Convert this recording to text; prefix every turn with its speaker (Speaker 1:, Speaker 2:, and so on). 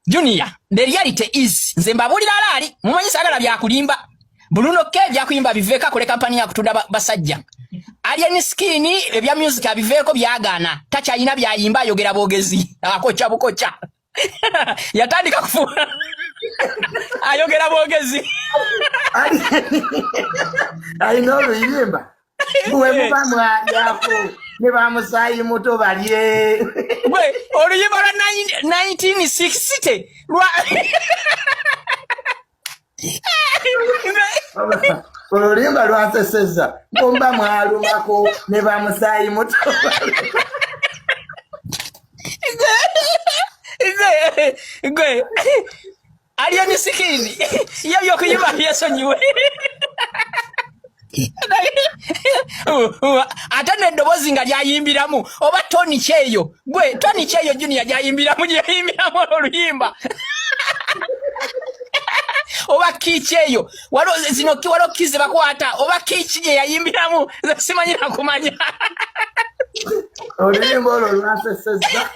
Speaker 1: Junior, the reality is nze mbabulira alali mumanyi sagala bya kulimba Bruno K bya kuyimba biveka kole kampani ya kutunda basajja Alien Skin ebya music abiveko byagana tacha ina byayimba yogera bogezi akocha bukocha yatandika kufuna ayogera bogezi
Speaker 2: I know yimba Uwe mubamwa yako ne bamusayi muto balye
Speaker 1: we oluyimba lwa 1960 lwa
Speaker 2: oluyimba lwanseseza bomba mwalumako ne bamusayi muto
Speaker 1: Gwe Alien Skin yo kuyimba yesonyiwe atane ndobozi nga lyayimbiramu oba Tony Cheyo gwe Tony Cheyo Junior lyayimbiramu oluyimba oba Kicheyo walo zino kiwalo kize bakwata oba Kichije yayimbiramu simanyi nakumanya
Speaker 2: oluyimba olwo lwanseseza